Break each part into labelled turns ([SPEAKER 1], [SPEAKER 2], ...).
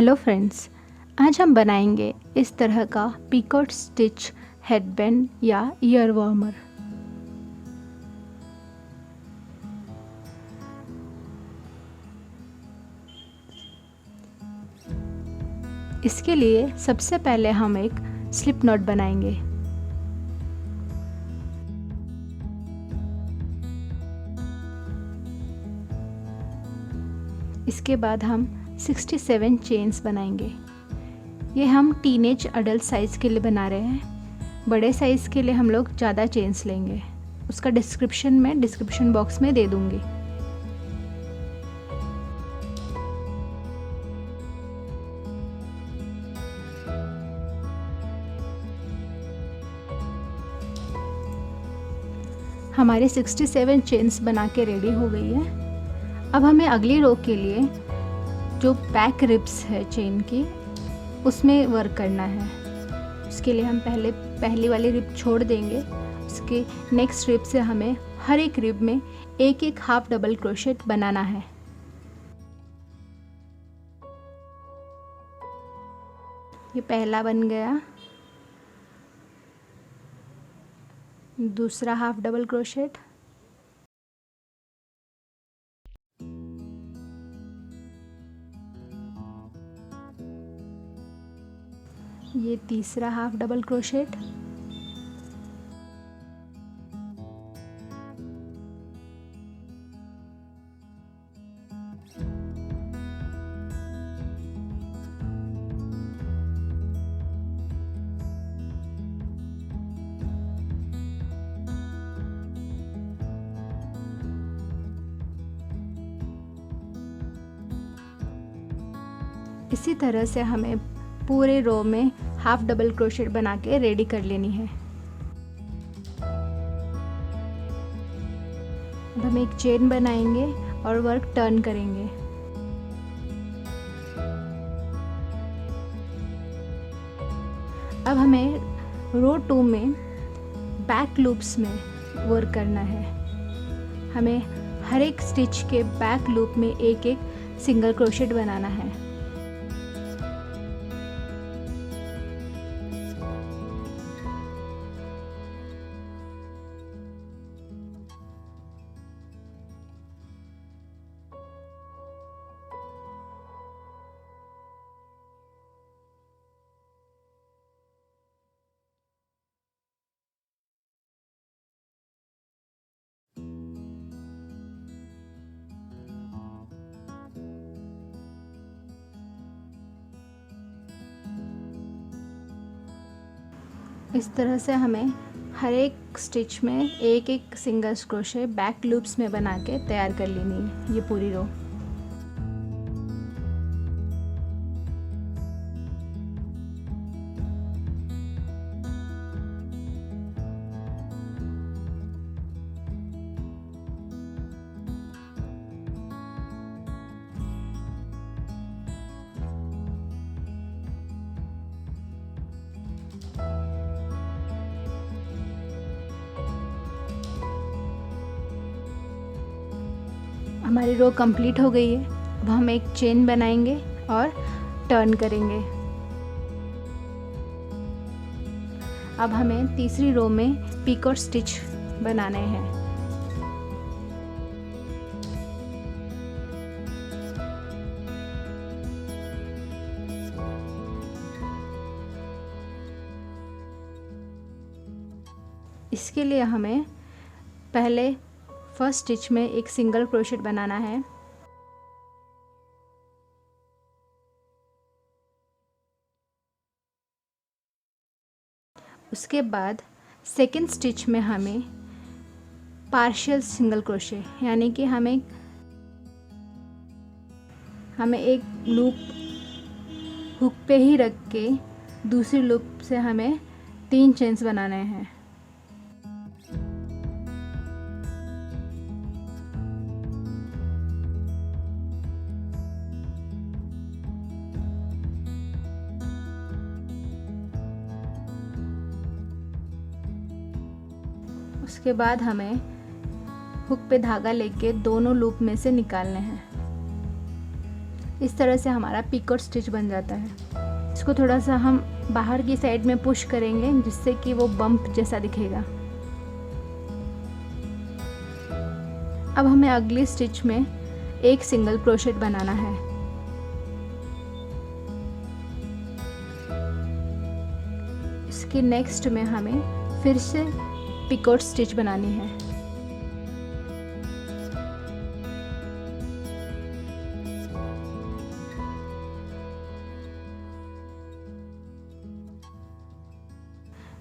[SPEAKER 1] Hello friends, आज हम बनाएंगे इस तरह का पिकॉट स्टिच हेडबैंड या ईयर वार्मर। इसके लिए सबसे पहले हम एक स्लिप नॉट बनाएंगे। इसके बाद हम 67 चेन्स बनाएंगे। ये हम टीनेज अडल्ट साइज़ के लिए बना रहे हैं। बड़े साइज़ के लिए हम लोग ज़्यादा चेन्स लेंगे, उसका डिस्क्रिप्शन बॉक्स में दे दूँगी। हमारी 67 चेन्स बना के रेडी हो गई है। अब हमें अगली रो के लिए जो बैक रिब्स है चेन की, उसमें वर्क करना है। उसके लिए हम पहली वाली रिब छोड़ देंगे। उसके नेक्स्ट रिब से हमें हर एक रिब में एक एक हाफ डबल क्रोशेट बनाना है। ये पहला बन गया, दूसरा हाफ डबल क्रोशेट, ये तीसरा हाफ डबल क्रोशेट, इसी तरह से हमें पूरे रो में हाफ डबल क्रोशेट बना के रेडी कर लेनी है। अब हम एक चेन बनाएंगे और वर्क टर्न करेंगे। अब हमें रो 2 में बैक लूप्स में वर्क करना है। हमें हर एक स्टिच के बैक लूप में एक एक सिंगल क्रोशेट बनाना है। इस तरह से हमें हर एक स्टिच में एक एक सिंगल क्रोशे बैक लूप्स में बना के तैयार कर लेनी है ये पूरी रो। हमारी रो कंप्लीट हो गई है। अब हम एक चेन बनाएंगे और टर्न करेंगे। अब हमें तीसरी रो में पिकॉट स्टिच बनाने हैं। इसके लिए हमें पहले फर्स्ट स्टिच में एक सिंगल क्रोशेट बनाना है। उसके बाद सेकंड स्टिच में हमें पार्शियल सिंगल क्रोशे, यानी कि हमें एक लूप हुक पे ही रख के दूसरी लूप से हमें 3 चेन्स बनाने हैं। उसके बाद हमें हुक पे धागा लेके दोनों लूप में से निकालने हैं। इस तरह से हमारा पिकॉट स्टिच बन जाता है। इसको थोड़ा सा हम बाहर की साइड में पुश करेंगे जिससे कि वो बम्प जैसा दिखेगा। अब हमें अगली स्टिच में एक सिंगल क्रोशेट बनाना है। इसके नेक्स्ट में हमें फिर से पिकॉट स्टिच बनानी है।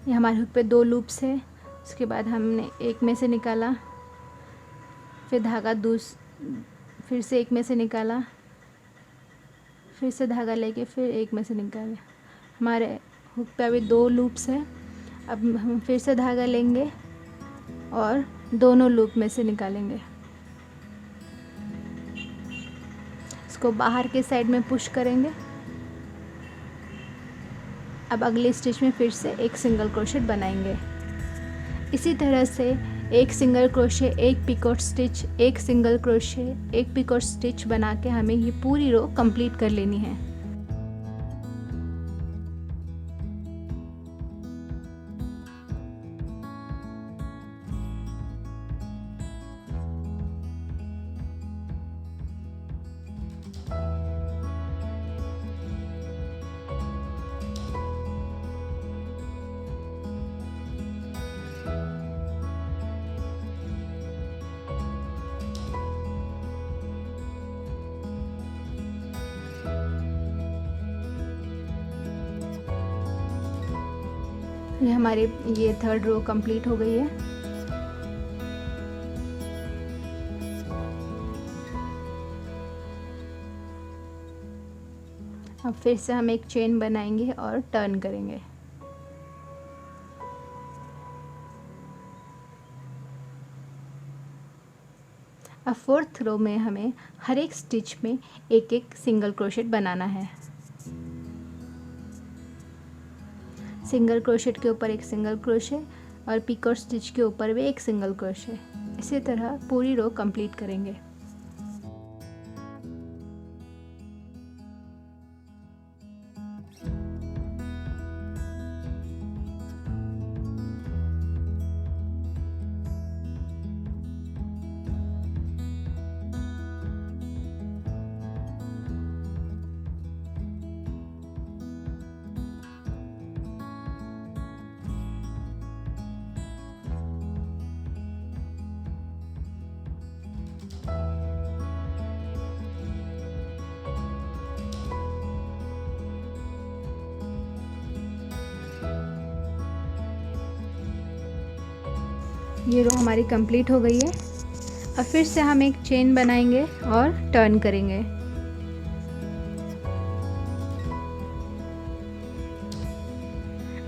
[SPEAKER 1] ये हमारे हुक पे 2 लूप्स है। उसके बाद हमने एक में से निकाला, फिर धागा फिर से एक में से निकाला, फिर से धागा लेके फिर एक में से निकाला। हमारे हुक पे अभी 2 लूप्स है। अब हम फिर से धागा लेंगे और दोनों लूप में से निकालेंगे। इसको बाहर के साइड में पुश करेंगे। अब अगली स्टिच में फिर से एक सिंगल क्रोशेट बनाएंगे। इसी तरह से एक सिंगल क्रोशे, एक पिकॉट स्टिच, एक सिंगल क्रोशे, एक पिकॉट स्टिच बना के हमें ये पूरी रो कंप्लीट कर लेनी है। ये हमारी ये 3rd रो कंप्लीट हो गई है। अब फिर से हम एक चेन बनाएंगे और टर्न करेंगे। अब 4th रो में हमें हर एक स्टिच में एक एक सिंगल क्रोशेट बनाना है। सिंगल क्रोशेट के ऊपर एक सिंगल क्रोशे और पिकॉट स्टिच के ऊपर भी एक सिंगल क्रोशे। इसी तरह पूरी रो कंप्लीट करेंगे। ये रो हमारी कंप्लीट हो गई है। अब फिर से हम एक चेन बनाएंगे और टर्न करेंगे।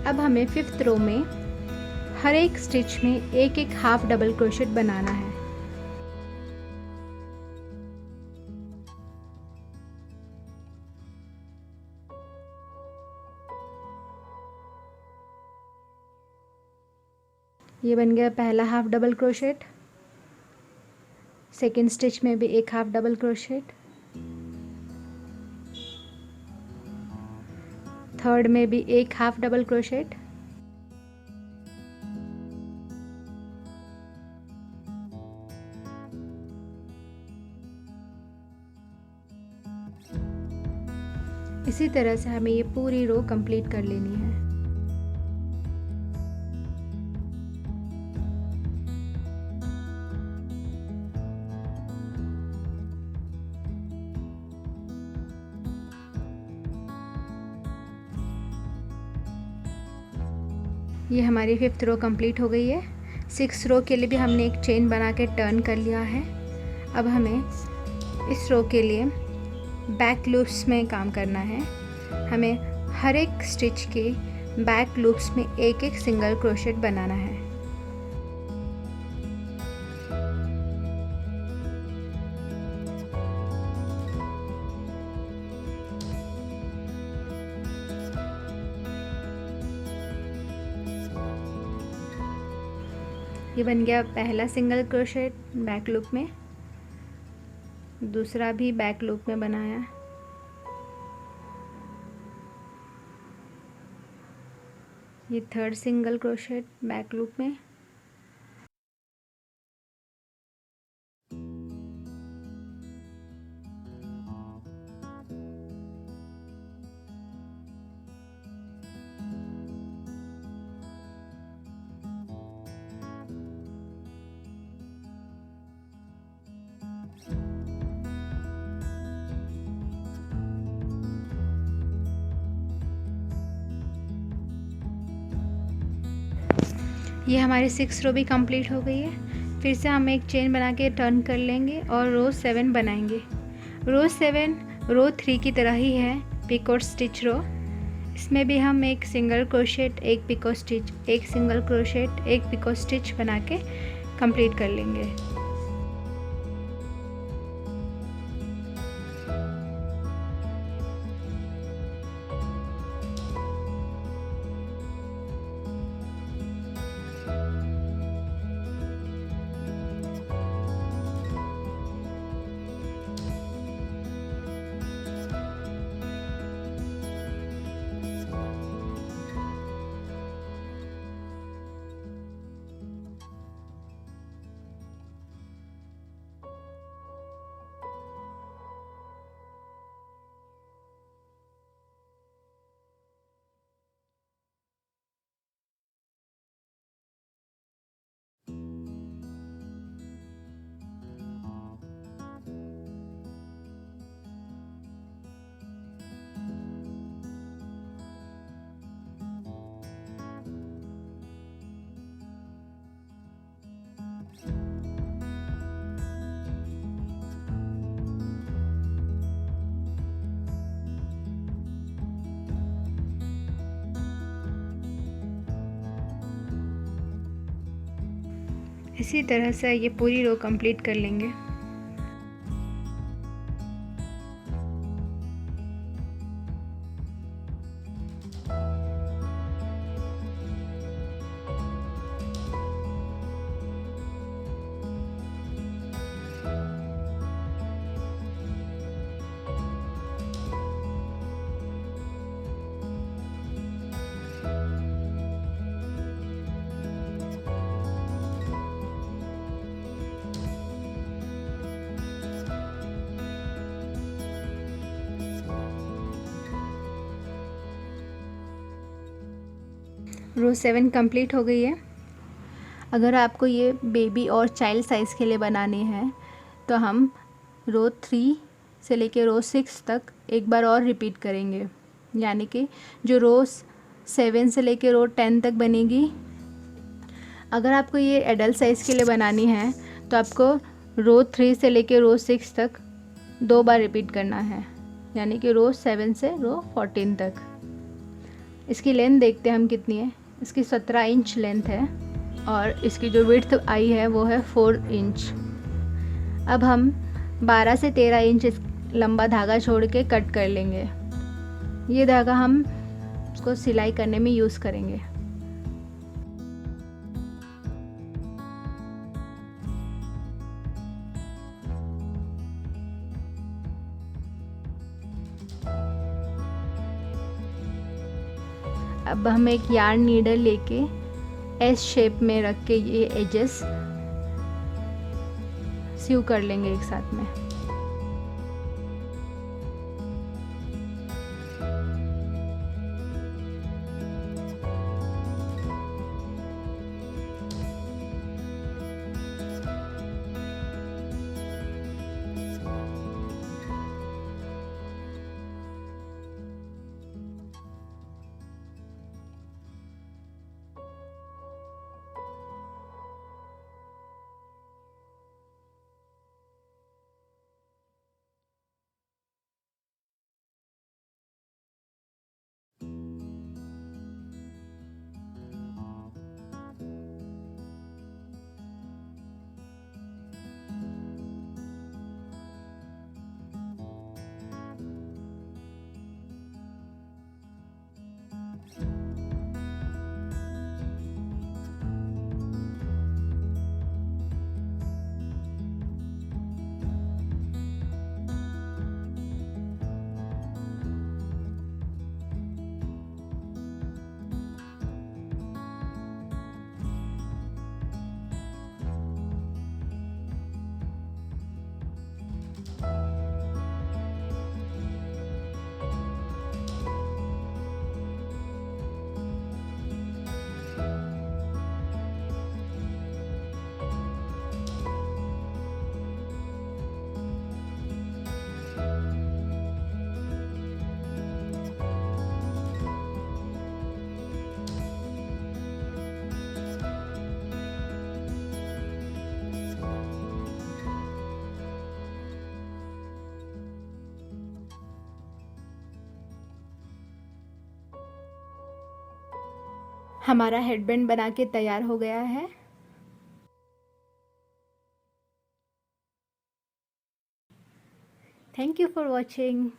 [SPEAKER 1] अब हमें 5th रो में हर एक स्टिच में एक एक हाफ डबल क्रोशेट बनाना है। ये बन गया पहला half double crochet. Second stitch में भी एक हाफ डबल क्रोशेट, 3rd में भी एक हाफ डबल क्रोशेट, इसी तरह से हमें ये पूरी रो कंप्लीट कर लेनी है। ये हमारी 5th रो कंप्लीट हो गई है। 6th रो के लिए भी हमने एक चेन बना के टर्न कर लिया है। अब हमें इस रो के लिए बैक लूप्स में काम करना है। हमें हर एक स्टिच के बैक लूप्स में एक एक सिंगल क्रोशेट बनाना है। ये बन गया पहला सिंगल क्रोशेट बैक लूप में, दूसरा भी बैक लूप में बनाया। ये third single crochet back loop में। ये हमारी 6 रो भी कंप्लीट हो गई है। फिर से हम एक चेन बना के टर्न कर लेंगे और रो 7 बनाएंगे। रो 7 रो 3 की तरह ही है, पिकोट स्टिच रो। इसमें भी हम एक सिंगल क्रोशेट, एक पिको स्टिच, एक सिंगल क्रोशेट, एक पिको स्टिच बना के कंप्लीट कर लेंगे। इसी तरह से ये पूरी रो कंप्लीट कर लेंगे। रो 7 कंप्लीट हो गई है। अगर आपको ये बेबी और चाइल्ड साइज़ के लिए बनानी है तो हम रो 3 से लेके रो 6 तक एक बार और रिपीट करेंगे, यानी कि जो रो 7 से लेके रो 10 तक बनेगी। अगर आपको ये एडल्ट साइज़ के लिए बनानी है तो आपको रो 3 से लेके रो 6 तक 2 बार रिपीट करना है, यानी कि रो 7 से रो 14 तक। इसकी लेंथ देखते हैं हम कितनी है। इसकी 17 इंच लेंथ है और इसकी जो विड्थ आई है वो है 4 इंच। अब हम 12 से 13 इंच लंबा धागा छोड़ के कट कर लेंगे। ये धागा हम उसको सिलाई करने में यूज़ करेंगे। अब हम एक यार्न नीडल लेके एस शेप में रख के ये एजेस सीव कर लेंगे एक साथ में। हमारा हेडबैंड बना के तैयार हो गया है। Thank you for watching.